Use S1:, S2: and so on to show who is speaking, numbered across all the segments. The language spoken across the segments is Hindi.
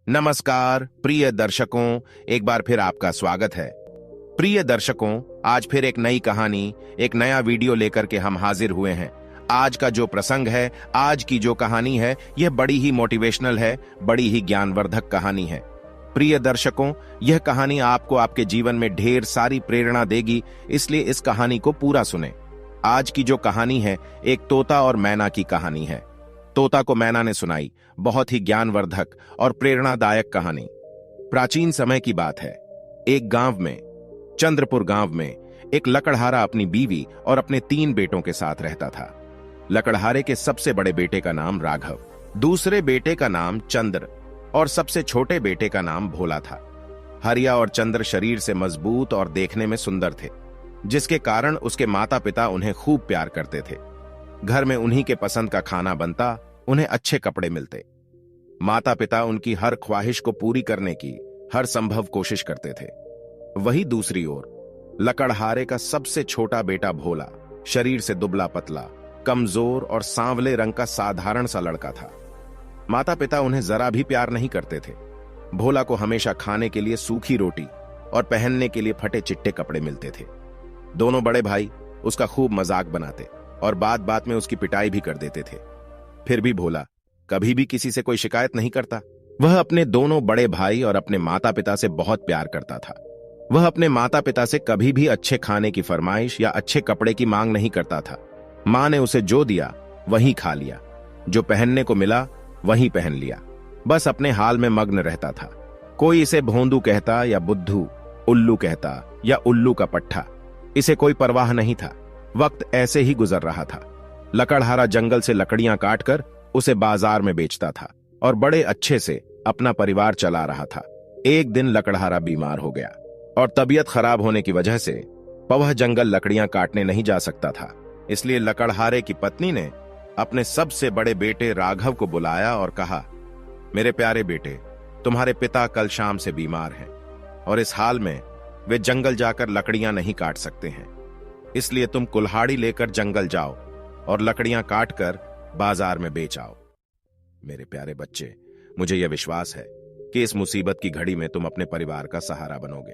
S1: नमस्कार प्रिय दर्शकों, एक बार फिर आपका स्वागत है। प्रिय दर्शकों, आज फिर एक नई कहानी, एक नया वीडियो लेकर के हम हाजिर हुए हैं। आज का जो प्रसंग है, आज की जो कहानी है, यह बड़ी ही मोटिवेशनल है, बड़ी ही ज्ञानवर्धक कहानी है। प्रिय दर्शकों, यह कहानी आपको आपके जीवन में ढेर सारी प्रेरणा देगी, इसलिए इस कहानी को पूरा सुने। आज की जो कहानी है, एक तोता और मैना की कहानी है। तोता को मैना ने सुनाई, बहुत ही ज्ञानवर्धक और प्रेरणादायक कहानी। प्राचीन समय की बात है। एक गांव में, चंद्रपुर गांव में, एक लकड़हारा अपनी बीवी और अपने 3 बेटों के साथ रहता था। लकड़हारे के सबसे बड़े बेटे का नाम राघव, दूसरे बेटे का नाम चंद्र और सबसे छोटे बेटे का नाम भोला था। हरिया और चंद्र शरीर से मजबूत और देखने में सुंदर थे, जिसके कारण उसके माता पिता उन्हें खूब प्यार करते थे। घर में उन्हीं के पसंद का खाना बनता, उन्हें अच्छे कपड़े मिलते। माता पिता उनकी हर ख्वाहिश को पूरी करने की हर संभव कोशिश करते थे। वही दूसरी ओर लकड़हारे का सबसे छोटा बेटा भोला शरीर से दुबला पतला, कमजोर और सांवले रंग का साधारण सा लड़का था। माता पिता उन्हें जरा भी प्यार नहीं करते थे। भोला को हमेशा खाने के लिए सूखी रोटी और पहनने के लिए फटे चिट्टे कपड़े मिलते थे। दोनों बड़े भाई उसका खूब मजाक बनाते और बात बात में उसकी पिटाई भी कर देते थे। फिर भी भोला कभी भी किसी से कोई शिकायत नहीं करता। वह अपने दोनों बड़े भाई और अपने माता पिता से बहुत प्यार करता था। वह अपने माता पिता से कभी भी अच्छे खाने की फरमाइश या अच्छे कपड़े की मांग नहीं करता था। मां ने उसे जो दिया वही खा लिया, जो पहनने को मिला वही पहन लिया। बस अपने हाल में मग्न रहता था। कोई इसे भोंदू कहता या बुद्धू, उल्लू कहता या उल्लू का पट्ठा, इसे कोई परवाह नहीं था। वक्त ऐसे ही गुजर रहा था। लकड़हारा जंगल से लकड़ियां काटकर उसे बाजार में बेचता था और बड़े अच्छे से अपना परिवार चला रहा था। एक दिन लकड़हारा बीमार हो गया और तबीयत खराब होने की वजह से वह जंगल लकड़ियां काटने नहीं जा सकता था। इसलिए लकड़हारे की पत्नी ने अपने सबसे बड़े बेटे राघव को बुलाया और कहा, मेरे प्यारे बेटे, तुम्हारे पिता कल शाम से बीमार हैं और इस हाल में वे जंगल जाकर लकड़ियां नहीं काट सकते हैं। इसलिए तुम कुल्हाड़ी लेकर जंगल जाओ और लकड़ियां काटकर बाजार में बेच आओ। मेरे प्यारे बच्चे, मुझे यह विश्वास है कि इस मुसीबत की घड़ी में तुम अपने परिवार का सहारा बनोगे।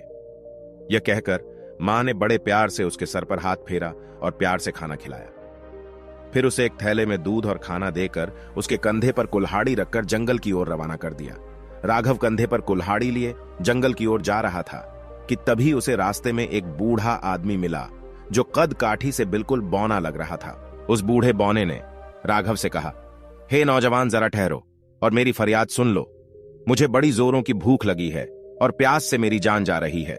S1: यह कहकर मां ने बड़े प्यार से उसके सर पर हाथ फेरा और प्यार से खाना खिलाया। फिर उसे एक थैले में दूध और खाना देकर उसके कंधे पर कुल्हाड़ी रखकर जंगल की ओर रवाना कर दिया। राघव कंधे पर कुल्हाड़ी लिए जंगल की ओर जा रहा था कि तभी उसे रास्ते में एक बूढ़ा आदमी मिला, जो कद काठी से बिल्कुल बौना लग रहा था। उस बूढ़े बौने ने राघव से कहा, हे नौजवान, जरा ठहरो और मेरी फरियाद सुन लो। मुझे बड़ी जोरों की भूख लगी है और प्यास से मेरी जान जा रही है।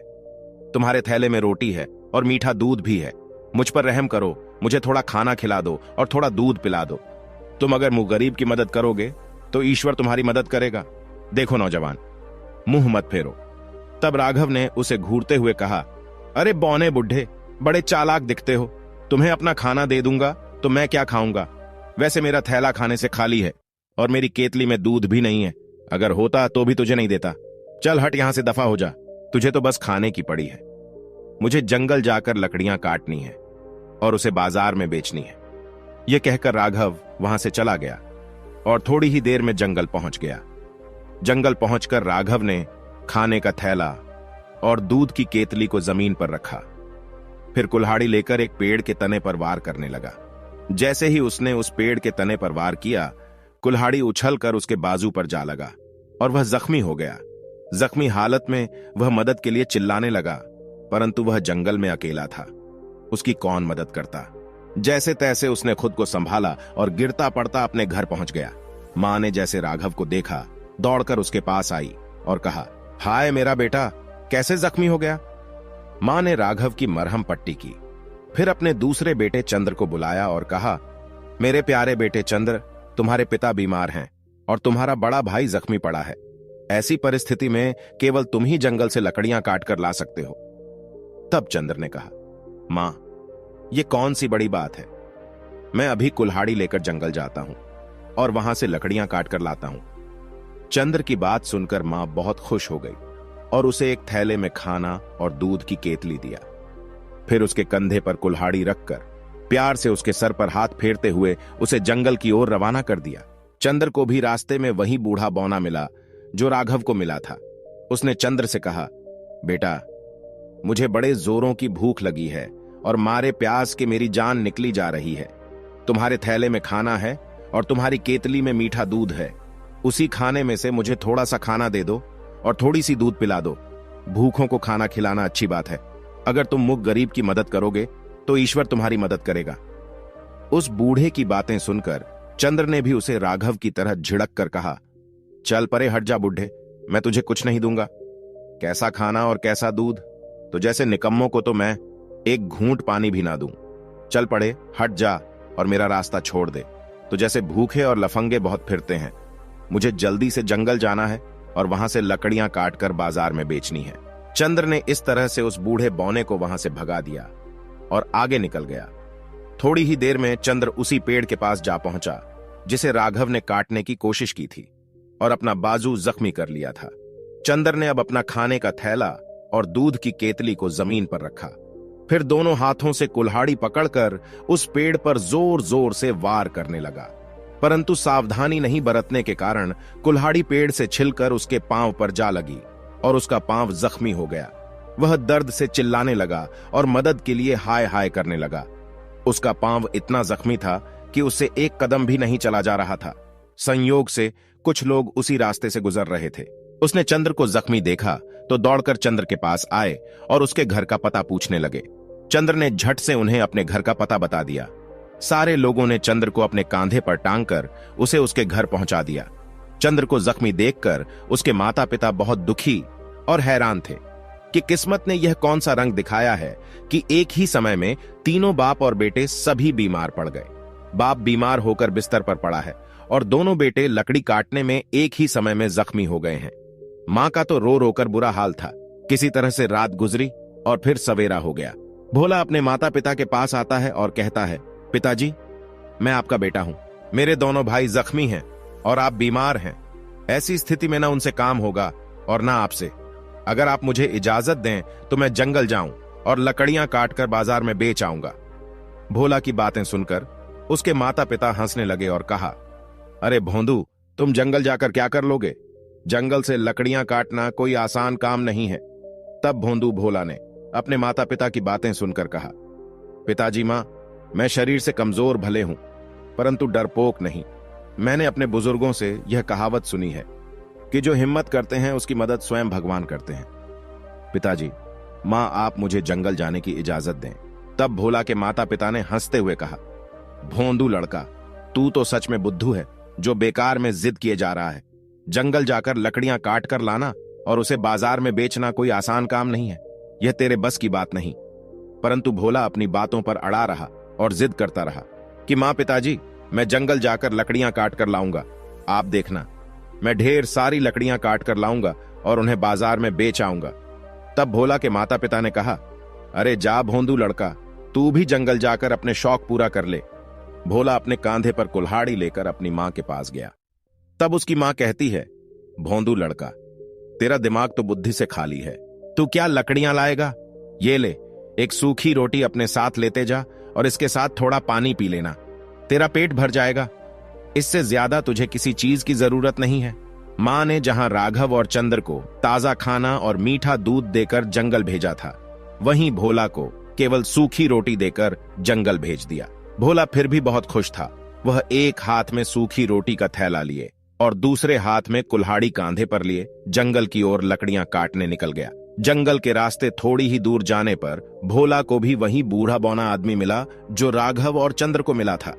S1: तुम्हारे थैले में रोटी है और मीठा दूध भी है। मुझ पर रहम करो, मुझे थोड़ा खाना खिला दो और थोड़ा दूध पिला दो। तुम अगर मुंह गरीब की मदद करोगे तो ईश्वर तुम्हारी मदद करेगा। देखो नौजवान, मुंह मत फेरो। तब राघव ने उसे घूरते हुए कहा, अरे बौने बुढ़े, बड़े चालाक दिखते हो। तुम्हें अपना खाना दे दूंगा तो मैं क्या खाऊंगा? वैसे मेरा थैला खाने से खाली है और मेरी केतली में दूध भी नहीं है। अगर होता तो भी तुझे नहीं देता। चल हट यहां से, दफा हो जा। तुझे तो बस खाने की पड़ी है। मुझे जंगल जाकर लकड़ियां काटनी है और उसे बाजार में बेचनी है। यह कहकर राघव वहां से चला गया और थोड़ी ही देर में जंगल पहुंच गया। जंगल पहुंचकर राघव ने खाने का थैला और दूध की केतली को जमीन पर रखा। फिर कुल्हाड़ी लेकर एक पेड़ के तने पर वार करने लगा। जैसे ही उसने उस पेड़ के तने पर वार किया, कुल्हाड़ी उछलकर उसके बाजू पर जा लगा और वह जख्मी हो गया। जख्मी हालत में वह मदद के लिए चिल्लाने लगा, परंतु वह जंगल में अकेला था। उसकी कौन मदद करता? जैसे तैसे उसने खुद को संभाला और गिरता पड़ता अपने घर पहुंच गया। मां ने जैसे राघव को देखा, दौड़कर उसके पास आई और कहा, हाय मेरा बेटा, कैसे जख्मी हो गया? मां ने राघव की मरहम पट्टी की। फिर अपने दूसरे बेटे चंद्र को बुलाया और कहा, मेरे प्यारे बेटे चंद्र, तुम्हारे पिता बीमार हैं और तुम्हारा बड़ा भाई जख्मी पड़ा है। ऐसी परिस्थिति में केवल तुम ही जंगल से लकड़ियां काटकर ला सकते हो। तब चंद्र ने कहा, मां, यह कौन सी बड़ी बात है? मैं अभी कुल्हाड़ी लेकर जंगल जाता हूं और वहां से लकड़ियां काटकर लाता हूं। चंद्र की बात सुनकर मां बहुत खुश हो गई और उसे एक थैले में खाना और दूध की केतली दिया। फिर उसके कंधे पर कुल्हाड़ी रखकर प्यार से उसके सर पर हाथ फेरते हुए उसे जंगल की ओर रवाना कर दिया। चंद्र को भी रास्ते में वही बूढ़ा बौना मिला, जो राघव को मिला था। उसने चंद्र से कहा, बेटा, मुझे बड़े जोरों की भूख लगी है और मारे प्यास के मेरी जान निकली जा रही है। तुम्हारे थैले में खाना है और तुम्हारी केतली में मीठा दूध है। उसी खाने में से मुझे थोड़ा सा खाना दे दो और थोड़ी सी दूध पिला दो। भूखों को खाना खिलाना अच्छी बात है। अगर तुम मुख गरीब की मदद करोगे तो ईश्वर तुम्हारी मदद करेगा। उस बूढ़े की बातें सुनकर चंद्र ने भी उसे राघव की तरह झिड़क कर कहा, चल परे हट जा बुढ़े, मैं तुझे कुछ नहीं दूंगा। कैसा खाना और कैसा दूध? तो जैसे निकम्मों को तो मैं एक घूंट पानी भी ना दूं। चल पड़े, हट जा और मेरा रास्ता छोड़ दे। तो जैसे भूखे और लफंगे बहुत फिरते हैं। मुझे जल्दी से जंगल जाना है और वहां से लकड़ियां काटकर बाजार में बेचनी है। चंद्र ने इस तरह से उस बूढ़े बौने को वहां से भगा दिया और आगे निकल गया। थोड़ी ही देर में चंद्र उसी पेड़ के पास जा पहुंचा जिसे राघव ने काटने की कोशिश की थी और अपना बाजू जख्मी कर लिया था। चंद्र ने अब अपना खाने का थैला और दूध की केतली को जमीन पर रखा। फिर दोनों हाथों से कुल्हाड़ी पकड़कर उस पेड़ पर जोर जोर से वार करने लगा, परंतु सावधानी नहीं बरतने के कारण कुल्हाड़ी पेड़ से छिलकर उसके पांव पर जा लगी और उसका पांव जख्मी हो गया। वह दर्द से चिल्लाने लगा और मदद के लिए हाय हाय करने लगा। उसका पांव इतना जख्मी था कि उससे एक कदम भी नहीं चला जा रहा था। संयोग से कुछ लोग उसी रास्ते से गुजर रहे थे। उसने चंद्र को जख्मी देखा तो दौड़कर चंद्र के पास आए और उसके घर का पता पूछने लगे। चंद्र ने झट से उन्हें अपने घर का पता बता दिया। सारे लोगों ने चंद्र को अपने कांधे पर टांगकर उसे उसके घर पहुंचा दिया। चंद्र को जख्मी देखकर उसके माता पिता बहुत दुखी और हैरान थे कि किस्मत ने यह कौन सा रंग दिखाया है कि एक ही समय में तीनों बाप और बेटे सभी बीमार पड़ गए। बाप बीमार होकर बिस्तर पर पड़ा है और दोनों बेटे लकड़ी काटने में एक ही समय में जख्मी हो गए हैं। मां का तो रो रोकर बुरा हाल था। किसी तरह से रात गुजरी और फिर सवेरा हो गया। भोला अपने माता पिता के पास आता है और कहता है, पिताजी, मैं आपका बेटा हूं। मेरे दोनों भाई जख्मी हैं और आप बीमार हैं। ऐसी स्थिति में ना उनसे काम होगा और ना आपसे। अगर आप मुझे इजाजत दें तो मैं जंगल जाऊं और लकड़ियां काटकर बाजार में बेच आऊंगा। भोला की बातें सुनकर उसके माता पिता हंसने लगे और कहा, अरे भोंदू, तुम जंगल जाकर क्या कर लोगे? जंगल से लकड़ियां काटना कोई आसान काम नहीं है। तब भोंदू भोला ने अपने माता पिता की बातें सुनकर कहा, पिताजी, मां, मैं शरीर से कमजोर भले हूं परंतु डरपोक नहीं। मैंने अपने बुजुर्गों से यह कहावत सुनी है कि जो हिम्मत करते हैं उसकी मदद स्वयं भगवान करते हैं। पिताजी, मां, आप मुझे जंगल जाने की इजाजत दें। तब भोला के माता पिता ने हंसते हुए कहा, भोंदू लड़का, तू तो सच में बुद्धू है जो बेकार में जिद किए जा रहा है। जंगल जाकर लकड़ियां काट कर लाना और उसे बाजार में बेचना कोई आसान काम नहीं है। यह तेरे बस की बात नहीं। परंतु भोला अपनी बातों पर अड़ा रहा और जिद करता रहा कि मां, पिताजी, मैं जंगल जाकर लकड़ियां काट कर लाऊंगा। आप देखना, मैं ढेर सारी लकड़ियां काट कर लाऊंगा और उन्हें बाजार में बेच आऊंगा। तब भोला के माता पिता ने कहा, अरे जा भोंदू लड़का, तू भी जंगल जाकर अपने शौक पूरा कर ले। भोला अपने कांधे पर कुल्हाड़ी लेकर अपनी मां के पास गया। तब उसकी मां कहती है, भोंदू लड़का, तेरा दिमाग तो बुद्धि से खाली है। तू क्या लकड़ियां लाएगा? ये ले, एक सूखी रोटी अपने साथ लेते जा और इसके साथ थोड़ा पानी पी लेना। तेरा पेट भर जाएगा। इससे ज्यादा तुझे किसी चीज की जरूरत नहीं है। मां ने जहां राघव और चंद्र को ताजा खाना और मीठा दूध देकर जंगल भेजा था, वहीं भोला को केवल सूखी रोटी देकर जंगल भेज दिया। भोला फिर भी बहुत खुश था। वह एक हाथ में सूखी रोटी का थैला लिए और दूसरे हाथ में कुल्हाड़ी कांधे पर लिए जंगल की ओर लकड़ियां काटने निकल गया। जंगल के रास्ते थोड़ी ही दूर जाने पर भोला को भी वही बूढ़ा बौना आदमी मिला जो राघव और चंद्र को मिला था।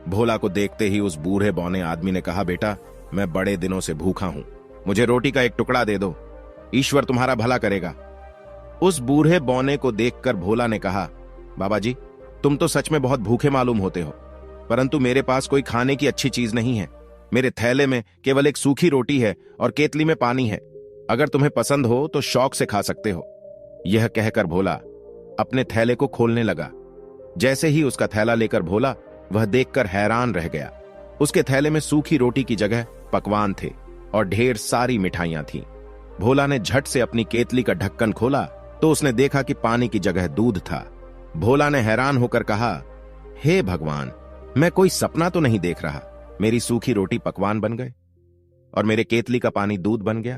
S1: भोला को देखते ही उस बूढ़े बौने आदमी ने कहा, बेटा, मैं बड़े दिनों से भूखा हूं, मुझे रोटी का एक टुकड़ा दे दो, ईश्वर तुम्हारा भला करेगा। उस बूढ़े बौने को देखकर भोला ने कहा, बाबा जी, तुम तो सच में बहुत भूखे मालूम होते हो, परंतु मेरे पास कोई खाने की अच्छी चीज नहीं है। मेरे थैले में केवल एक सूखी रोटी है और केतली में पानी है। अगर तुम्हें पसंद हो तो शौक से खा सकते हो। यह कहकर भोला अपने थैले को खोलने लगा। जैसे ही उसका थैला लेकर भोला वह देखकर हैरान रह गया। उसके थैले में सूखी रोटी की जगह पकवान थे और ढेर सारी मिठाइयां थीं। भोला ने झट से अपनी केतली का ढक्कन खोला तो उसने देखा कि पानी की जगह दूध था। भोला ने हैरान होकर कहा, हे भगवान, मैं कोई सपना तो नहीं देख रहा, मेरी सूखी रोटी पकवान बन गए। और मेरे केतली का पानी दूध बन गया।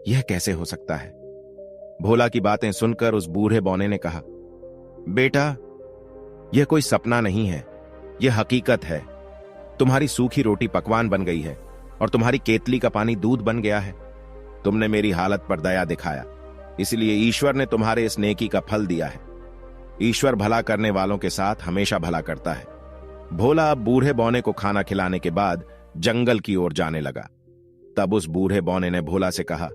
S1: यह कैसे हो सकता है? भोला की बातें सुनकर उस बूढ़े बौने ने कहा, बेटा, यह कोई सपना नहीं है, यह हकीकत है। तुम्हारी सूखी रोटी पकवान बन गई है और तुम्हारी केतली का पानी दूध बन गया है। तुमने मेरी हालत पर दया दिखाया, इसलिए ईश्वर ने तुम्हारे इस नेकी का फल दिया है। ईश्वर भला करने वालों के साथ हमेशा भला करता है। भोला अब बूढ़े बौने को खाना खिलाने के बाद जंगल की ओर जाने लगा। तब उस बूढ़े बौने ने भोला से कहा,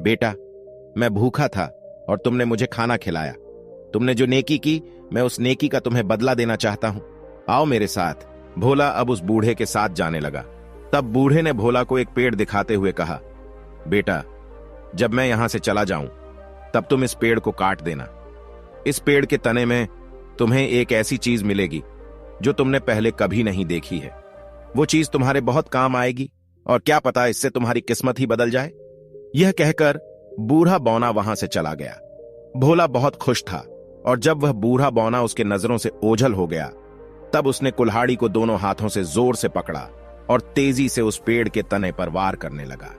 S1: बेटा, मैं भूखा था और तुमने मुझे खाना खिलाया। तुमने जो नेकी की, मैं उस नेकी का तुम्हें बदला देना चाहता हूं। आओ मेरे साथ। भोला अब उस बूढ़े के साथ जाने लगा। तब बूढ़े ने भोला को एक पेड़ दिखाते हुए कहा, बेटा, जब मैं यहां से चला जाऊं तब तुम इस पेड़ को काट देना। इस पेड़ के तने में तुम्हें एक ऐसी चीज मिलेगी जो तुमने पहले कभी नहीं देखी है। वो चीज तुम्हारे बहुत काम आएगी और क्या पता इससे तुम्हारी किस्मत ही बदल जाए। यह कहकर बूढ़ा बौना वहां से चला गया। भोला बहुत खुश था और जब वह बूढ़ा बौना उसके नजरों से ओझल हो गया तब उसने कुल्हाड़ी को दोनों हाथों से जोर से पकड़ा और तेजी से उस पेड़ के तने पर वार करने लगा।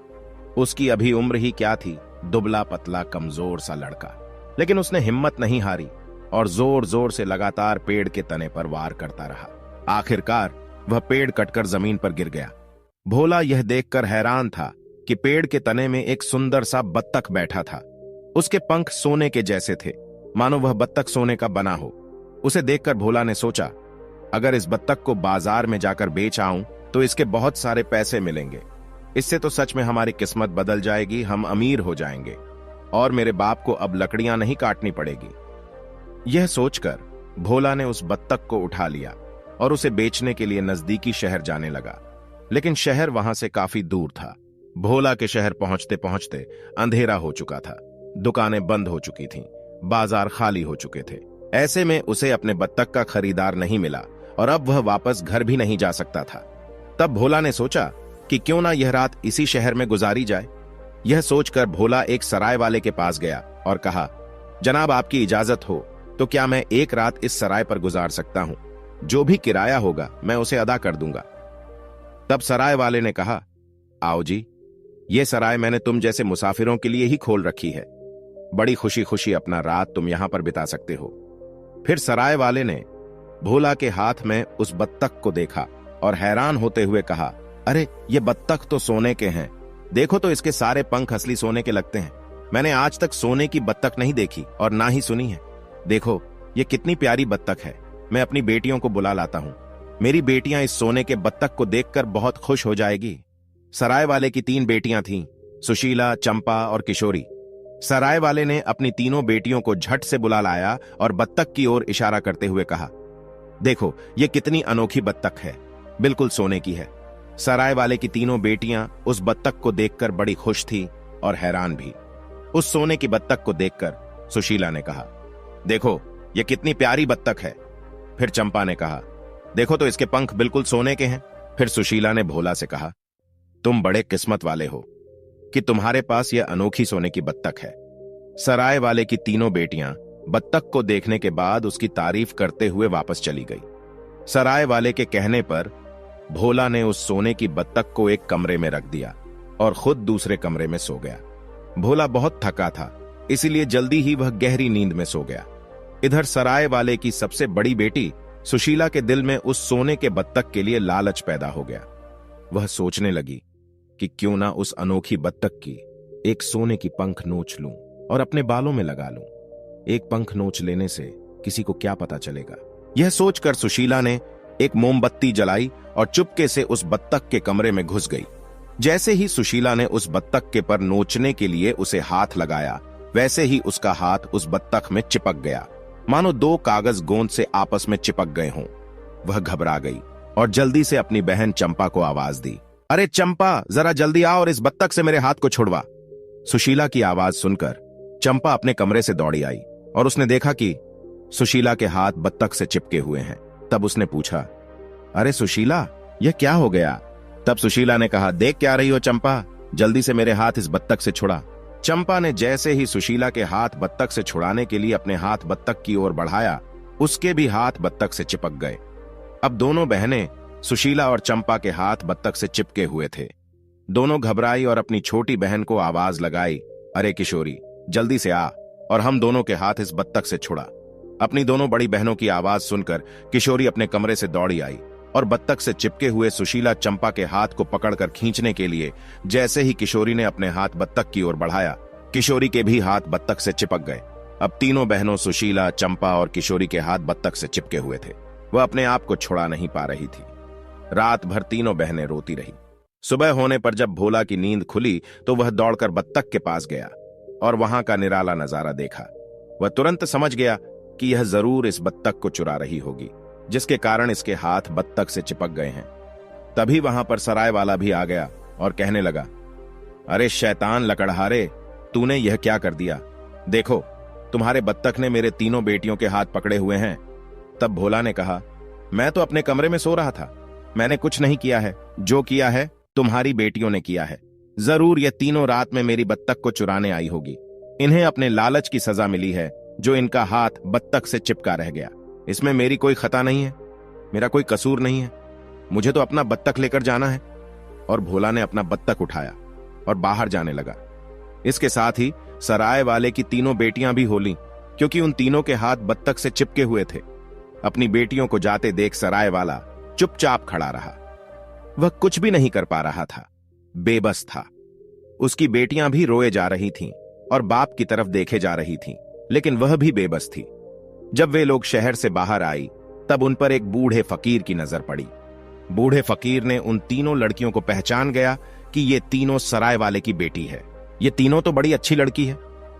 S1: उसकी अभी उम्र ही क्या थी, दुबला पतला कमजोर सा लड़का, लेकिन उसने हिम्मत नहीं हारी और जोर जोर से लगातार पेड़ के तने पर वार करता रहा। आखिरकार वह पेड़ कटकर जमीन पर गिर गया। भोला यह देखकर हैरान था कि पेड़ के तने में एक सुंदर सा बत्तख बैठा था। उसके पंख सोने के जैसे थे, मानो वह बत्तख सोने का बना हो। उसे देखकर भोला ने सोचा, अगर इस बत्तख को बाजार में जाकर बेच आऊं तो इसके बहुत सारे पैसे मिलेंगे। इससे तो सच में हमारी किस्मत बदल जाएगी, हम अमीर हो जाएंगे और मेरे बाप को अब लकड़ियां नहीं काटनी पड़ेगी। यह सोचकर भोला ने उस बत्तख को उठा लिया और उसे बेचने के लिए नजदीकी शहर जाने लगा। लेकिन शहर वहां से काफी दूर था। भोला के शहर पहुंचते पहुंचते अंधेरा हो चुका था, दुकानें बंद हो चुकी थीं, बाजार खाली हो चुके थे। ऐसे में उसे अपने बत्तख का खरीदार नहीं मिला और अब वह वापस घर भी नहीं जा सकता था। तब भोला ने सोचा कि क्यों ना यह रात इसी शहर में गुजारी जाए। यह सोचकर भोला एक सराय वाले के पास गया और कहा, जनाब, आपकी इजाजत हो तो क्या मैं एक रात इस सराय पर गुजार सकता हूं? जो भी किराया होगा मैं उसे अदा कर दूंगा। तब सराय वाले ने कहा, आओ जी, ये सराय मैंने तुम जैसे मुसाफिरों के लिए ही खोल रखी है। बड़ी खुशी खुशी अपना रात तुम यहां पर बिता सकते हो। फिर सराय वाले ने भोला के हाथ में उस बत्तख को देखा और हैरान होते हुए कहा, अरे ये बत्तख तो सोने के हैं। देखो तो इसके सारे पंख असली सोने के लगते हैं। मैंने आज तक सोने की बत्तख नहीं देखी और ना ही सुनी है। देखो ये कितनी प्यारी बत्तख है। मैं अपनी बेटियों को बुला लाता हूं। मेरी बेटियां इस सोने के बत्तख को देखकर बहुत खुश हो जाएगी। सराय वाले की 3 बेटियां थीं, सुशीला, चंपा और किशोरी। सराय वाले ने अपनी तीनों बेटियों को झट से बुला लाया और बत्तख की ओर इशारा करते हुए कहा, देखो ये कितनी अनोखी बत्तख है, बिल्कुल सोने की है। सराय वाले की तीनों बेटियां उस बत्तख को देखकर बड़ी खुश थी और हैरान भी। उस सोने की बत्तख को देखकर सुशीला ने कहा, देखो ये कितनी प्यारी बत्तख है। फिर चंपा ने कहा, देखो तो इसके पंख बिल्कुल सोने के हैं। फिर सुशीला ने भोला से कहा, तुम बड़े किस्मत वाले हो कि तुम्हारे पास यह अनोखी सोने की बत्तख है। सराय वाले की तीनों बेटियां बत्तख को देखने के बाद उसकी तारीफ करते हुए वापस चली गई। सराय वाले के कहने पर भोला ने उस सोने की बत्तख को एक कमरे में रख दिया और खुद दूसरे कमरे में सो गया। भोला बहुत थका था, इसीलिए जल्दी ही वह गहरी नींद में सो गया। इधर सराय वाले की सबसे बड़ी बेटी सुशीला के दिल में उस सोने के बत्तख के लिए लालच पैदा हो गया। वह सोचने लगी कि क्यों ना उस अनोखी बत्तख की एक सोने की पंख नोच लूं और अपने बालों में लगा लूं। एक पंख नोच लेने से किसी को क्या पता चलेगा। यह सोचकर सुशीला ने एक मोमबत्ती जलाई और चुपके से उस बत्तख के कमरे में घुस गई। जैसे ही सुशीला ने उस बत्तख के पर नोचने के लिए उसे हाथ लगाया, वैसे ही उसका हाथ उस बत्तख में चिपक गया, मानो 2 कागज गोंद से आपस में चिपक गए हों। वह घबरा गई और जल्दी से अपनी बहन चंपा को आवाज दी, अरे चंपा, जरा जल्दी आ और इस बत्तख से मेरे हाथ को छुड़वा। सुशीला की आवाज सुनकर चंपा अपने कमरे से दौड़ी आई और उसने देखा कि सुशीला के हाथ बत्तख से चिपके हुए हैं। तब उसने पूछा, अरे सुशीला, यह क्या हो गया? तब सुशीला ने कहा, देख क्या रही हो चंपा, जल्दी से मेरे हाथ इस बत्तख से छुड़ा। चंपा ने जैसे ही सुशीला के हाथ बत्तख से छुड़ाने के लिए अपने हाथ बत्तख की ओर बढ़ाया, उसके भी हाथ बत्तख से चिपक गए। अब दोनों बहनें सुशीला और चंपा के हाथ बत्तख से चिपके हुए थे। दोनों घबराई और अपनी छोटी बहन को आवाज लगाई, अरे किशोरी, जल्दी से आ और हम दोनों के हाथ इस बत्तख से छुड़ा। अपनी दोनों बड़ी बहनों की आवाज सुनकर किशोरी अपने कमरे से दौड़ी आई और बत्तख से चिपके हुए सुशीला चंपा के हाथ को पकड़कर खींचने के लिए जैसे ही किशोरी ने अपने हाथ बत्तख की ओर बढ़ाया, किशोरी के भी हाथ बत्तख से चिपक गए। अब तीनों बहनों सुशीला, चंपा और किशोरी के हाथ बत्तख से चिपके हुए थे। वह अपने आप को छुड़ा नहीं पा रही थी। रात भर तीनों बहनें रोती रही। सुबह होने पर जब भोला की नींद खुली तो वह दौड़कर बत्तख के पास गया और वहां का निराला नजारा देखा। वह तुरंत समझ गया कि यह जरूर इस बत्तख को चुरा रही होगी, जिसके कारण इसके हाथ बत्तख से चिपक गए हैं। तभी वहां पर सराय वाला भी आ गया और कहने लगा, अरे शैतान लकड़हारे, तूने यह क्या कर दिया? देखो, तुम्हारे बत्तख ने मेरे तीनों बेटियों के हाथ पकड़े हुए हैं। तब भोला ने कहा, मैं तो अपने कमरे में सो रहा था, मैंने कुछ नहीं किया है। जो किया है तुम्हारी बेटियों ने किया है। जरूर ये तीनों रात में मेरी बत्तख को चुराने आई होगी। इन्हें अपने लालच की सजा मिली है, जो इनका हाथ बत्तख से चिपका रह गया। इसमें मेरी कोई खता नहीं है, मेरा कोई कसूर नहीं है। मुझे तो अपना बत्तख लेकर जाना है। और भोला ने अपना बत्तख उठाया और बाहर जाने लगा। इसके साथ ही सराय वाले की तीनों बेटियां भी होली, क्योंकि उन तीनों के हाथ बत्तख से चिपके हुए थे। अपनी बेटियों को जाते देख सराय वाला चुपचाप खड़ा रहा। वह कुछ भी नहीं कर पा रहा था, बेबस था। उसकी बेटियां भी रोए जा रही थीं और बाप की तरफ देखे जा रही थीं, लेकिन वह भी बेबस थी। जब वे लोग शहर से बाहर आई तब उन पर एक बूढ़े फकीर की नजर पड़ी। बूढ़े फकीर ने उन तीनों लड़कियों को पहचान गया कि ये तीनों सराय वाले की बेटी है। ये तीनों तो बड़ी अच्छी लड़की है,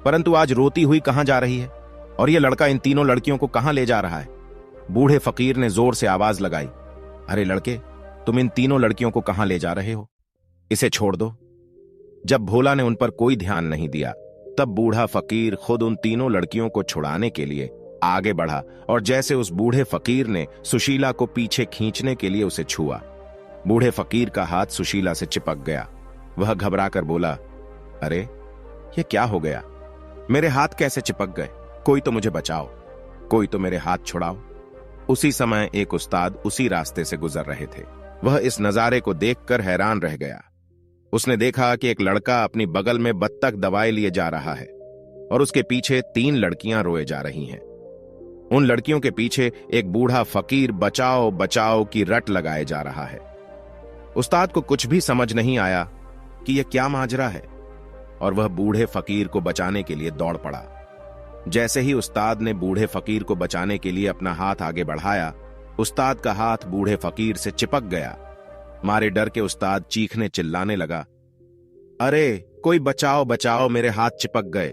S1: परंतु आज रोती हुई कहां जा रही है और ये लड़का इन तीनों लड़कियों को कहां ले जा रहा है? बूढ़े फकीर ने जोर से आवाज लगाई, अरे लड़के, तुम इन तीनों लड़कियों को कहां ले जा रहे हो? इसे छोड़ दो। जब भोला ने उन पर कोई ध्यान नहीं दिया तब बूढ़ा फकीर खुद उन तीनों लड़कियों को छुड़ाने के लिए आगे बढ़ा और जैसे उस बूढ़े फकीर ने सुशीला को पीछे खींचने के लिए उसे छुआ, बूढ़े फकीर का हाथ सुशीला से चिपक गया। वह घबराकर बोला, अरे ये क्या हो गया? मेरे हाथ कैसे चिपक गए? कोई तो मुझे बचाओ, कोई तो मेरे हाथ छुड़ाओ। उसी समय एक उस्ताद उसी रास्ते से गुजर रहे थे। वह इस नजारे को देखकर हैरान रह गया। उसने देखा कि एक लड़का अपनी बगल में बत्तख दवाई लिए जा रहा है और उसके पीछे तीन लड़कियां रोए जा रही हैं। उन लड़कियों के पीछे एक बूढ़ा फकीर बचाओ बचाओ की रट लगाए जा रहा है। उस्ताद को कुछ भी समझ नहीं आया कि यह क्या माजरा है और वह बूढ़े फकीर को बचाने के लिए दौड़ पड़ा। जैसे ही उस्ताद ने बूढ़े फकीर को बचाने के लिए अपना हाथ आगे बढ़ाया, उस्ताद का हाथ बूढ़े फकीर से चिपक गया। मारे डर के उस्ताद चीखने चिल्लाने लगा, अरे कोई बचाओ बचाओ, मेरे हाथ चिपक गए।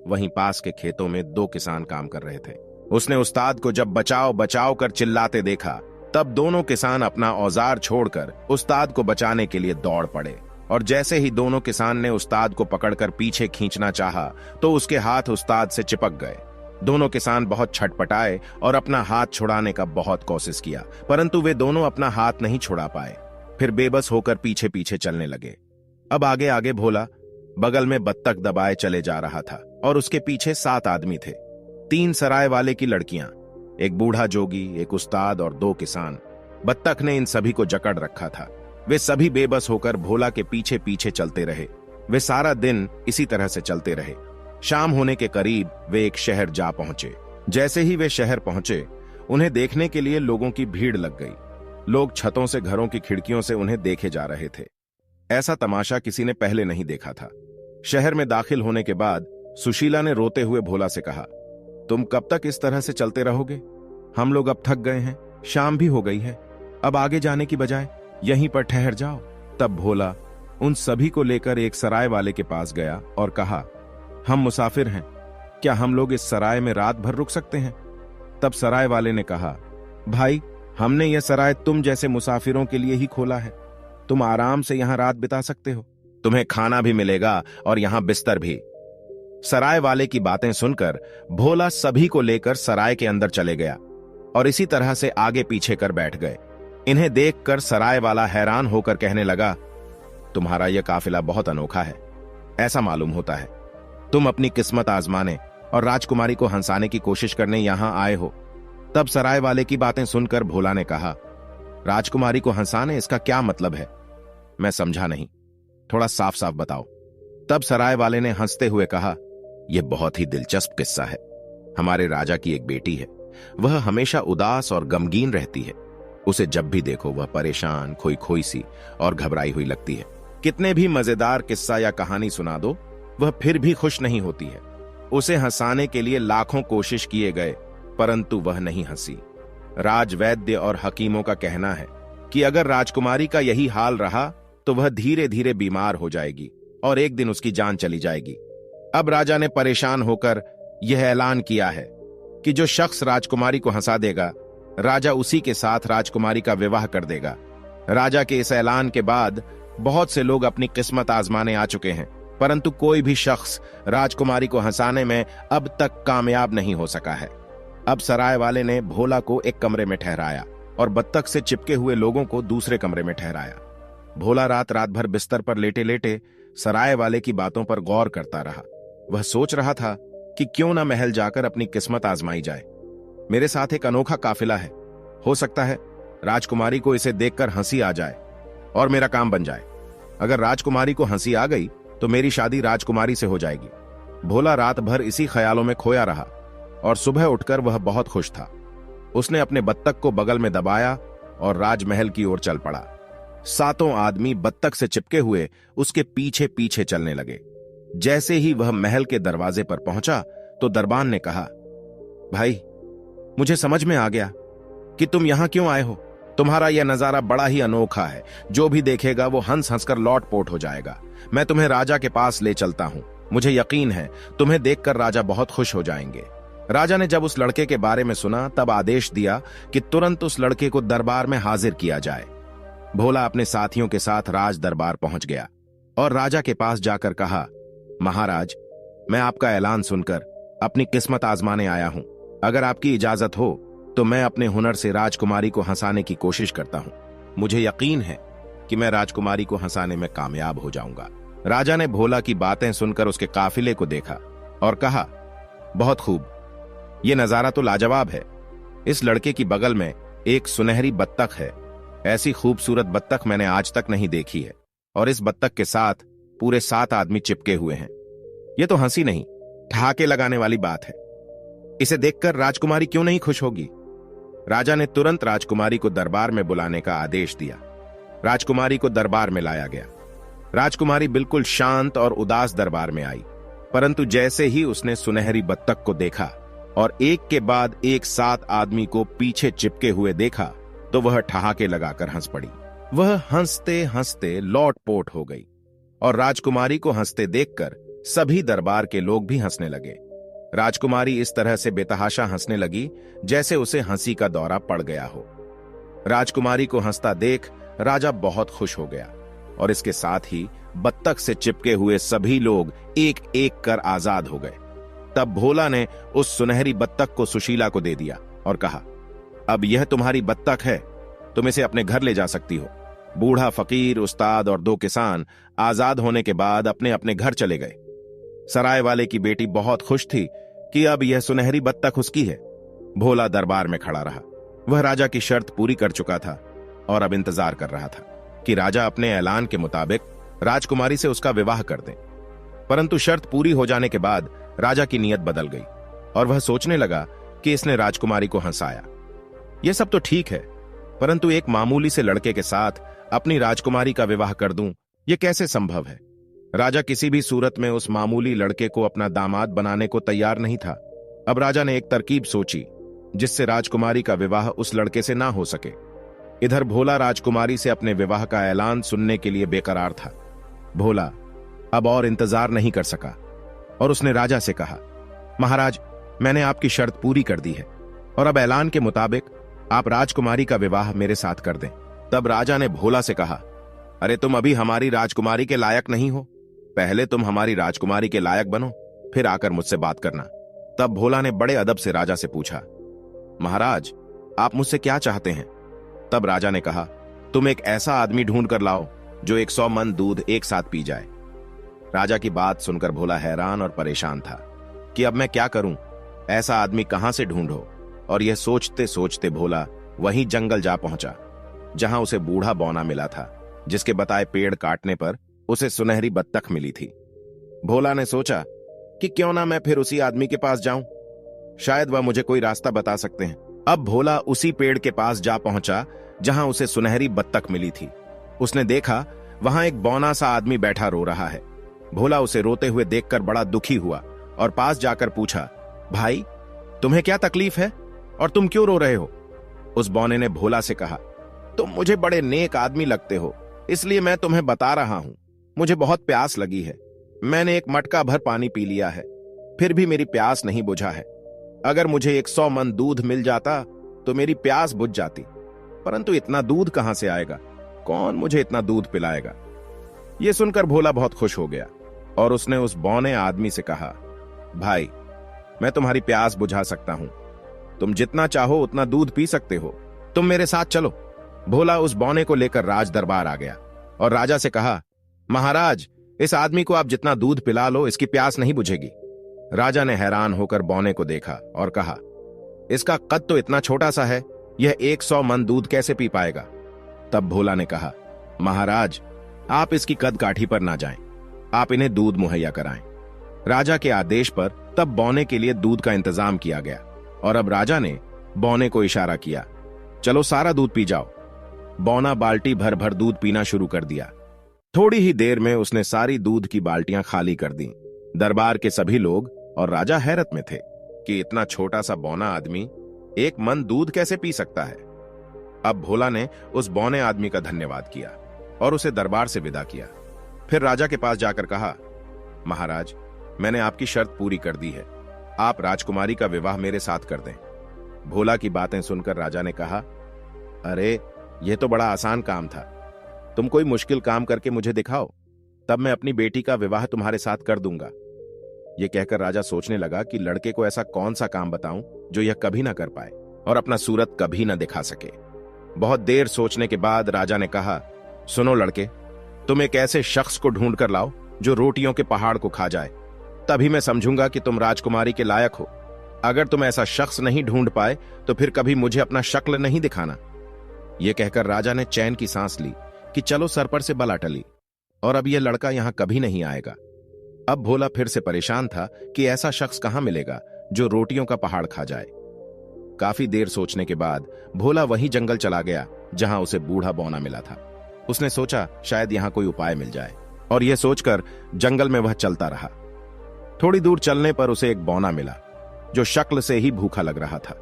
S1: वहीं पास के खेतों में दो किसान काम कर रहे थे। उसने उस्ताद को जब बचाओ बचाओ कर चिल्लाते देखा तब दोनों किसान अपना औजार छोड़कर उस्ताद को बचाने के लिए दौड़ पड़े और जैसे ही दोनों किसान ने उस्ताद को पकड़कर पीछे खींचना चाहा तो उसके हाथ उस्ताद से चिपक गए। दोनों किसान बहुत छटपटाए और अपना हाथ छुड़ाने का बहुत कोशिश किया, परंतु वे दोनों अपना हाथ नहीं छुड़ा पाए। फिर बेबस होकर पीछे पीछे चलने लगे। अब आगे आगे भोला बगल में बत्तख दबाए चले जा रहा था और उसके पीछे 7 आदमी थे। 3 सराय वाले की लड़कियां, एक बूढ़ा जोगी, एक उस्ताद और 2 किसान। बत्तख ने इन सभी को जकड़ रखा था। वे सभी बेबस होकर भोला के पीछे पीछे चलते रहे। वे सारा दिन इसी तरह से चलते रहे। शाम होने के करीब वे एक शहर जा पहुंचे। जैसे ही वे शहर पहुंचे, उन्हें देखने के लिए लोगों की भीड़ लग गई। लोग छतों से घरों की खिड़कियों से उन्हें देखे जा रहे थे। ऐसा तमाशा किसी ने पहले नहीं देखा था। शहर में दाखिल होने के बाद सुशीला ने रोते हुए भोला से कहा, तुम कब तक इस तरह से चलते रहोगे? हम लोग अब थक गए हैं, शाम भी हो गई है। अब आगे जाने की बजाय यहीं पर ठहर जाओ। तब भोला उन सभी को लेकर एक सराय वाले के पास गया और कहा, हम मुसाफिर हैं, क्या हम लोग इस सराय में रात भर रुक सकते हैं? तब सराय वाले ने कहा, भाई, हमने यह सराय तुम जैसे मुसाफिरों के लिए ही खोला है। तुम आराम से यहां रात बिता सकते हो। तुम्हें खाना भी मिलेगा और यहां बिस्तर भी। सराय वाले की बातें सुनकर भोला सभी को लेकर सराय के अंदर चले गया और इसी तरह से आगे पीछे कर बैठ गए। इन्हें देखकर सराय वाला हैरान होकर कहने लगा, तुम्हारा यह काफिला बहुत अनोखा है। ऐसा मालूम होता है तुम अपनी किस्मत आजमाने और राजकुमारी को हंसाने की कोशिश करने यहां आए हो। तब सराय वाले की बातें सुनकर भोला ने कहा, राजकुमारी को हंसाने, इसका क्या मतलब है? मैं समझा नहीं। थोड़ा साफ साफ बताओ। तब सराय वाले ने हंसते हुए कहा, यह बहुत ही दिलचस्प किस्सा है। हमारे राजा की एक बेटी है। वह हमेशा उदास और गमगीन रहती है। उसे जब भी देखो वह परेशान, खोई खोई सी और घबराई हुई लगती है। कितने भी मजेदार किस्सा या कहानी सुना दो, वह फिर भी खुश नहीं होती है। उसे हंसाने के लिए लाखों कोशिश किए गए, परंतु वह नहीं हंसी। राजवैद्य और हकीमों का कहना है कि अगर राजकुमारी का यही हाल रहा तो वह धीरे धीरे बीमार हो जाएगी और एक दिन उसकी जान चली जाएगी। अब राजा ने परेशान होकर यह ऐलान किया है कि जो शख्स राजकुमारी को हंसा देगा, राजा उसी के साथ राजकुमारी का विवाह कर देगा। राजा के इस ऐलान के बाद बहुत से लोग अपनी किस्मत आजमाने आ चुके हैं, परंतु कोई भी शख्स राजकुमारी को हंसाने में अब तक कामयाब नहीं हो सका है। अब सराय वाले ने भोला को एक कमरे में ठहराया और बत्तख से चिपके हुए लोगों को दूसरे कमरे में ठहराया। भोला रात भर बिस्तर पर लेटे लेटे सराय वाले की बातों पर गौर करता रहा। वह सोच रहा था कि क्यों ना महल जाकर अपनी किस्मत आजमाई जाए। मेरे साथ एक अनोखा काफिला है, हो सकता है राजकुमारी को इसे देखकर हंसी आ जाए और मेरा काम बन जाए। अगर राजकुमारी को हंसी आ गई तो मेरी शादी राजकुमारी से हो जाएगी। भोला रात भर इसी ख्यालों में खोया रहा और सुबह उठकर वह बहुत खुश था। उसने अपने बत्तख को बगल में दबाया और राजमहल की ओर चल पड़ा। सातों आदमी बत्तख से चिपके हुए उसके पीछे पीछे चलने लगे। जैसे ही वह महल के दरवाजे पर पहुंचा तो दरबान ने कहा, भाई, मुझे समझ में आ गया कि तुम यहां क्यों आए हो। तुम्हारा यह नजारा बड़ा ही अनोखा है। जो भी देखेगा वो हंस हंसकर लौट पोट हो जाएगा। मैं तुम्हें राजा के पास ले चलता हूं। मुझे यकीन है तुम्हें देखकर राजा बहुत खुश हो जाएंगे। राजा ने जब उस लड़के के बारे में सुना तब आदेश दिया कि तुरंत उस लड़के को दरबार में हाजिर किया जाए। भोला अपने साथियों के साथ राज दरबार पहुंच गया और राजा के पास जाकर कहा, महाराज, मैं आपका ऐलान सुनकर अपनी किस्मत आजमाने आया हूं। अगर आपकी इजाजत हो तो मैं अपने हुनर से राजकुमारी को हंसाने की कोशिश करता हूं। मुझे यकीन है कि मैं राजकुमारी को हंसाने में कामयाब हो जाऊंगा। राजा ने भोला की बातें सुनकर उसके काफिले को देखा और कहा, बहुत खूब, यह नजारा तो लाजवाब है। इस लड़के की बगल में एक सुनहरी बत्तख है। ऐसी खूबसूरत बत्तख मैंने आज तक नहीं देखी है और इस बत्तख के साथ पूरे 7 आदमी चिपके हुए हैं। यह तो हंसी नहीं, ठहाके लगाने वाली बात है। इसे देखकर राजकुमारी क्यों नहीं खुश होगी। राजा ने तुरंत राजकुमारी को दरबार में बुलाने का आदेश दिया। राजकुमारी को दरबार में लाया गया। राजकुमारी बिल्कुल शांत और उदास दरबार में आई, परंतु जैसे ही उसने सुनहरी बत्तख को देखा और एक के बाद एक 7 आदमी को पीछे चिपके हुए देखा तो वह ठहाके लगाकर हंस पड़ी। वह हंसते हंसते लौट पोट हो गई और राजकुमारी को हंसते देखकर सभी दरबार के लोग भी हंसने लगे। राजकुमारी इस तरह से बेतहाशा हंसने लगी जैसे उसे हंसी का दौरा पड़ गया हो। राजकुमारी को हंसता देख राजा बहुत खुश हो गया और इसके साथ ही बत्तख से चिपके हुए सभी लोग एक एक कर आजाद हो गए। तब भोला ने उस सुनहरी बत्तख को सुशीला को दे दिया और कहा, अब यह तुम्हारी बत्तख है, तुम इसे अपने घर ले जा सकती हो। बूढ़ा फकीर, उस्ताद और 2 किसान आजाद होने के बाद अपने अपने घर चले गए। सराय वाले की बेटी बहुत खुश थी कि अब यह सुनहरी बत्तख उसकी है। भोला दरबार में खड़ा रहा। वह राजा की शर्त पूरी कर चुका था और अब इंतजार कर रहा था कि राजा अपने ऐलान के मुताबिक राजकुमारी से उसका विवाह कर दे। परंतु शर्त पूरी हो जाने के बाद राजा की नीयत बदल गई और वह सोचने लगा कि इसने राजकुमारी को हंसाया। यह सब तो ठीक है, परंतु एक मामूली से लड़के के साथ अपनी राजकुमारी का विवाह कर दूं, यह कैसे संभव है। राजा किसी भी सूरत में उस मामूली लड़के को अपना दामाद बनाने को तैयार नहीं था। अब राजा ने एक तरकीब सोची जिससे राजकुमारी का विवाह उस लड़के से ना हो सके। इधर भोला राजकुमारी से अपने विवाह का ऐलान सुनने के लिए बेकरार था। भोला अब और इंतजार नहीं कर सका और उसने राजा से कहा, महाराज, मैंने आपकी शर्त पूरी कर दी है और अब ऐलान के मुताबिक आप राजकुमारी का विवाह मेरे साथ कर दें। तब राजा ने भोला से कहा, अरे तुम अभी हमारी राजकुमारी के लायक नहीं हो। पहले तुम हमारी राजकुमारी के लायक बनो, फिर आकर मुझसे बात करना। तब भोला ने बड़े अदब से राजा से पूछा, महाराज, आप मुझसे क्या चाहते हैं। तब राजा ने कहा, तुम एक ऐसा आदमी ढूंढ कर लाओ जो 100 मन दूध एक साथ पी जाए। राजा की बात सुनकर भोला हैरान और परेशान था कि अब मैं क्या करूं, ऐसा आदमी कहां से ढूंढो। और यह सोचते सोचते भोला वहीं जंगल जा पहुंचा जहां उसे बूढ़ा बौना मिला था, जिसके बताए पेड़ काटने पर उसे सुनहरी बत्तख मिली थी। भोला ने सोचा कि क्यों ना मैं फिर उसी आदमी के पास जाऊं, शायद वह मुझे कोई रास्ता बता सकते हैं। अब भोला उसी पेड़ के पास जा पहुंचा जहां उसे सुनहरी बत्तख मिली थी। उसने देखा वहां एक बौना सा आदमी बैठा रो रहा है। भोला उसे रोते हुए देखकर बड़ा दुखी हुआ और पास जाकर पूछा, भाई तुम्हें क्या तकलीफ है और तुम क्यों रो रहे हो? उस बौने ने भोला से कहा, तुम मुझे बड़े नेक आदमी लगते हो, इसलिए मैं तुम्हें बता रहा हूं। मुझे बहुत प्यास लगी है। मैंने एक मटका भर पानी पी लिया है, फिर भी मेरी प्यास नहीं बुझा है। अगर मुझे 100 मन दूध मिल जाता तो मेरी प्यास बुझ जाती, परंतु इतना दूध कहां से आएगा? कौन मुझे इतना दूध पिलाएगा? यह सुनकर भोला बहुत खुश हो गया और उसने उस बौने आदमी से कहा, भाई मैं तुम्हारी प्यास बुझा सकता हूं। तुम जितना चाहो उतना दूध पी सकते हो। तुम मेरे साथ चलो। भोला उस बौने को लेकर राज दरबार आ गया और राजा से कहा, महाराज इस आदमी को आप जितना दूध पिला लो, इसकी प्यास नहीं बुझेगी। राजा ने हैरान होकर बौने को देखा और कहा, इसका कद तो इतना छोटा सा है, यह 100 मन दूध कैसे पी पाएगा? तब भोला ने कहा, महाराज आप इसकी कद काठी पर ना जाएं, आप इन्हें दूध मुहैया कराएं। राजा के आदेश पर तब बौने के लिए दूध का इंतजाम किया गया और अब राजा ने बौने को इशारा किया, चलो सारा दूध पी जाओ। बौना बाल्टी भर भर दूध पीना शुरू कर दिया। थोड़ी ही देर में उसने सारी दूध की बाल्टियां खाली कर दी। दरबार के सभी लोग और राजा हैरत में थे कि इतना छोटा सा बौना आदमी 1 मन दूध कैसे पी सकता है। अब भोला ने उस बौने आदमी का धन्यवाद किया और उसे दरबार से विदा किया। फिर राजा के पास जाकर कहा, महाराज मैंने आपकी शर्त पूरी कर दी है, आप राजकुमारी का विवाह मेरे साथ कर दें। भोला की बातें सुनकर राजा ने कहा, अरे यह तो बड़ा आसान काम था, तुम कोई मुश्किल काम करके मुझे दिखाओ, तब मैं अपनी बेटी का विवाह तुम्हारे साथ कर दूंगा। यह कहकर राजा सोचने लगा कि लड़के को ऐसा कौन सा काम बताऊं जो यह कभी ना कर पाए और अपना सूरत कभी ना दिखा सके। बहुत देर सोचने के बाद राजा ने कहा, सुनो लड़के, तुम एक ऐसे शख्स को ढूंढ कर लाओ जो रोटियों के पहाड़ को खा जाए, तभी मैं समझूंगा कि तुम राजकुमारी के लायक हो। अगर तुम ऐसा शख्स नहीं ढूंढ पाए तो फिर कभी मुझे अपना शक्ल नहीं दिखाना। यह कहकर राजा ने चैन की सांस ली कि चलो सर पर से बला टली और अब यह लड़का यहां कभी नहीं आएगा। अब भोला फिर से परेशान था कि ऐसा शख्स कहां मिलेगा जो रोटियों का पहाड़ खा जाए। काफी देर सोचने के बाद भोला वही जंगल चला गया जहां उसे बूढ़ा बौना मिला था। उसने सोचा शायद यहां कोई उपाय मिल जाए और यह सोचकर जंगल में वह चलता रहा। थोड़ी दूर चलने पर उसे एक बौना मिला जो शक्ल से ही भूखा लग रहा था।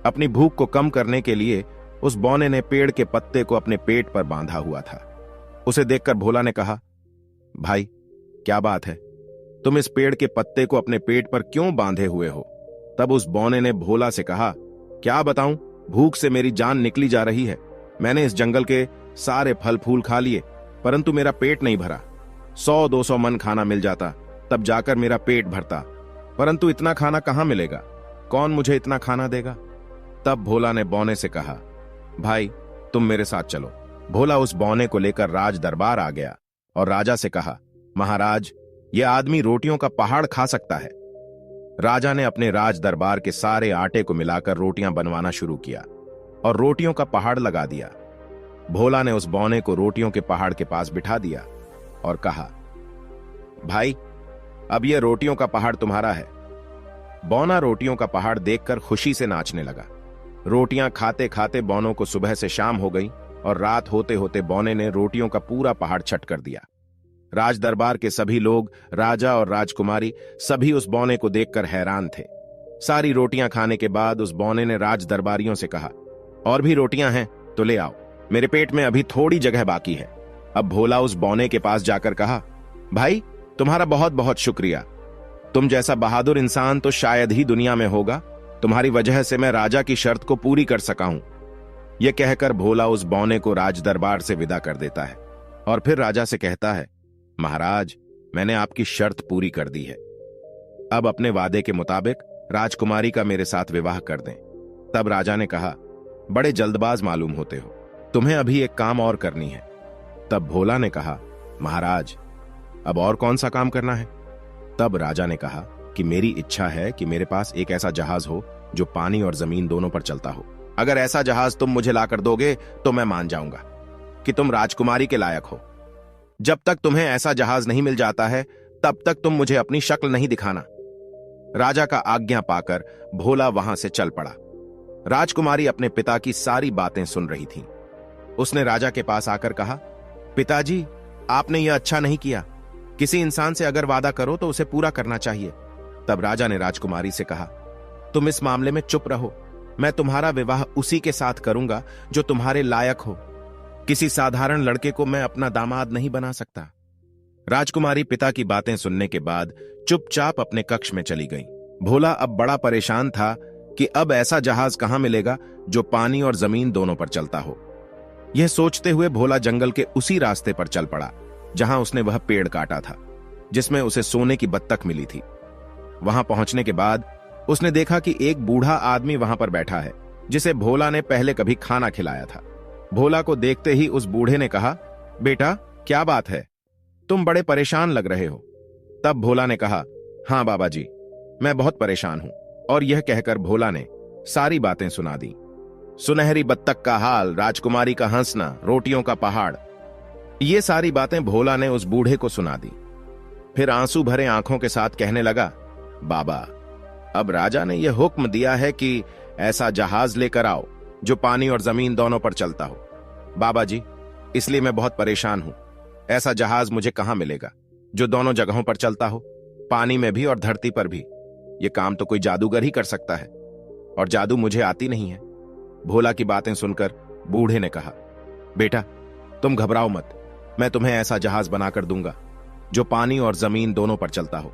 S1: अपनी भूख को कम करने के लिए उस बौने ने पेड़ के पत्ते को अपने पेट पर बांधा हुआ था। उसे देखकर भोला ने कहा, भाई क्या बात है, तुम इस पेड़ के पत्ते को अपने पेट पर क्यों बांधे हुए हो? तब उस बौने ने भोला से कहा, क्या बताऊं, भूख से मेरी जान निकली जा रही है। मैंने इस जंगल के सारे फल फूल खा लिए परंतु मेरा पेट नहीं भरा। 100-200 मन खाना मिल जाता तब जाकर मेरा पेट भरता, परंतु इतना खाना कहां मिलेगा? कौन मुझे इतना खाना देगा? तब भोला ने बौने से कहा, भाई तुम मेरे साथ चलो। भोला उस बौने को लेकर राज दरबार आ गया और राजा से कहा, महाराज यह आदमी रोटियों का पहाड़ खा सकता है। राजा ने अपने राज दरबार के सारे आटे को मिलाकर रोटियां बनवाना शुरू किया और रोटियों का पहाड़ लगा दिया। भोला ने उस बौने को रोटियों के पहाड़ के पास बिठा दिया और कहा, भाई अब यह रोटियों का पहाड़ तुम्हारा है। बौना रोटियों का पहाड़ देखकर खुशी से नाचने लगा। रोटियां खाते खाते बौनों को सुबह से शाम हो गई और रात होते होते बौने ने रोटियों का पूरा पहाड़ छट कर दिया। राज दरबार के सभी लोग, राजा और राजकुमारी, सभी उस बौने को देखकर हैरान थे। सारी रोटियां खाने के बाद उस बौने ने राज दरबारियों से कहा, और भी रोटियां हैं तो ले आओ, मेरे पेट में अभी थोड़ी जगह बाकी है। अब भोला उस बौने के पास जाकर कहा, भाई तुम्हारा बहुत बहुत शुक्रिया, तुम जैसा बहादुर इंसान तो शायद ही दुनिया में होगा। तुम्हारी वजह से मैं राजा की शर्त को पूरी कर सका हूं। यह कहकर भोला उस बौने को राज दरबार से विदा कर देता है और फिर राजा से कहता है, महाराज मैंने आपकी शर्त पूरी कर दी है, अब अपने वादे के मुताबिक राजकुमारी का मेरे साथ विवाह कर दें। तब राजा ने कहा, बड़े जल्दबाज मालूम होते हो, तुम्हें अभी एक काम और करनी है। तब भोला ने कहा, महाराज अब और कौन सा काम करना है? तब राजा ने कहा कि मेरी इच्छा है कि मेरे पास एक ऐसा जहाज हो जो पानी और जमीन दोनों पर चलता हो। अगर ऐसा जहाज तुम मुझे लाकर दोगे तो मैं मान जाऊंगा कि तुम राजकुमारी के लायक हो। जब तक तुम्हें ऐसा जहाज नहीं मिल जाता है तब तक तुम मुझे अपनी शक्ल नहीं दिखाना। राजा का आज्ञा पाकर भोला वहां से चल पड़ा। राजकुमारी अपने पिता की सारी बातें सुन रही थी। उसने राजा के पास आकर कहा, पिताजी, आपने यह अच्छा नहीं किया। किसी इंसान से अगर वादा करो तो उसे पूरा करना चाहिए। तब राजा ने राजकुमारी से कहा, तुम इस मामले में चुप रहो। मैं तुम्हारा विवाह उसी के साथ करूंगा जो तुम्हारे लायक हो। किसी साधारण लड़के को मैं अपना दामाद नहीं बना सकता। राजकुमारी पिता की बातें सुनने के बाद चुपचाप अपने कक्ष में चली गई। भोला अब बड़ा परेशान था कि अब ऐसा जहाज कहां मिलेगा जो पानी और जमीन दोनों पर चलता हो। यह सोचते हुए भोला जंगल के उसी रास्ते पर चल पड़ा जहां उसने वह पेड़ काटा था जिसमें उसे सोने की बत्तख मिली थी। वहां पहुंचने के बाद उसने देखा कि एक बूढ़ा आदमी वहां पर बैठा है जिसे भोला ने पहले कभी खाना खिलाया था। भोला को देखते ही उस बूढ़े ने कहा, बेटा, क्या बात है? तुम बड़े परेशान लग रहे हो। तब भोला ने कहा, हां बाबा जी, मैं बहुत परेशान हूं। और यह कहकर भोला ने सारी बातें सुना दी। सुनहरी बत्तख का हाल, राजकुमारी का हंसना, रोटियों का पहाड़, ये सारी बातें भोला ने उस बूढ़े को सुना दी। फिर आंसू भरे आंखों के साथ कहने लगा, बाबा, अब राजा ने यह हुक्म दिया है कि ऐसा जहाज लेकर आओ जो पानी और जमीन दोनों पर चलता हो। बाबा जी, इसलिए मैं बहुत परेशान हूं। ऐसा जहाज मुझे कहां मिलेगा जो दोनों जगहों पर चलता हो, पानी में भी और धरती पर भी? यह काम तो कोई जादूगर ही कर सकता है और जादू मुझे आती नहीं है। भोला की बातें सुनकर बूढ़े ने कहा, बेटा, तुम घबराओ मत। मैं तुम्हें ऐसा जहाज बनाकर दूंगा जो पानी और जमीन दोनों पर चलता हो।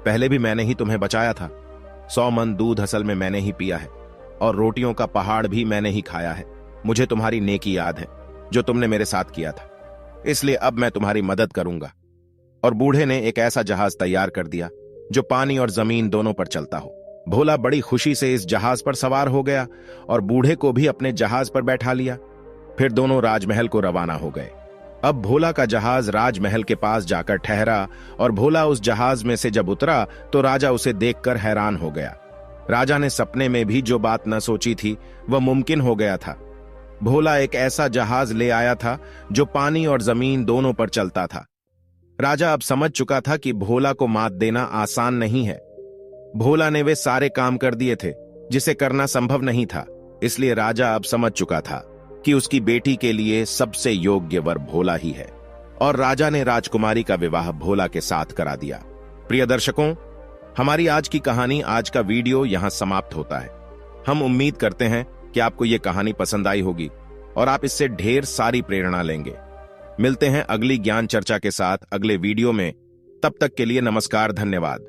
S1: पहले भी मैंने ही तुम्हें बचाया था। 100 मन दूध असल में मैंने ही पिया है और रोटियों का पहाड़ भी मैंने ही खाया है। मुझे तुम्हारी नेकी याद है जो तुमने मेरे साथ किया था, इसलिए अब मैं तुम्हारी मदद करूंगा। और बूढ़े ने एक ऐसा जहाज तैयार कर दिया जो पानी और जमीन दोनों पर चलता हो। भोला बड़ी खुशी से इस जहाज पर सवार हो गया और बूढ़े को भी अपने जहाज पर बैठा लिया। फिर दोनों राजमहल को रवाना हो गए। अब भोला का जहाज राजमहल के पास जाकर ठहरा और भोला उस जहाज में से जब उतरा तो राजा उसे देखकर हैरान हो गया। राजा ने सपने में भी जो बात न सोची थी वह मुमकिन हो गया था। भोला एक ऐसा जहाज ले आया था जो पानी और जमीन दोनों पर चलता था। राजा अब समझ चुका था कि भोला को मात देना आसान नहीं है। भोला ने वे सारे काम कर दिए थे जिसे करना संभव नहीं था। इसलिए राजा अब समझ चुका था कि उसकी बेटी के लिए सबसे योग्य वर भोला ही है और राजा ने राजकुमारी का विवाह भोला के साथ करा दिया। प्रिय दर्शकों, हमारी आज की कहानी, आज का वीडियो यहां समाप्त होता है। हम उम्मीद करते हैं कि आपको यह कहानी पसंद आई होगी और आप इससे ढेर सारी प्रेरणा लेंगे। मिलते हैं अगली ज्ञान चर्चा के साथ अगले वीडियो में। तब तक के लिए नमस्कार, धन्यवाद।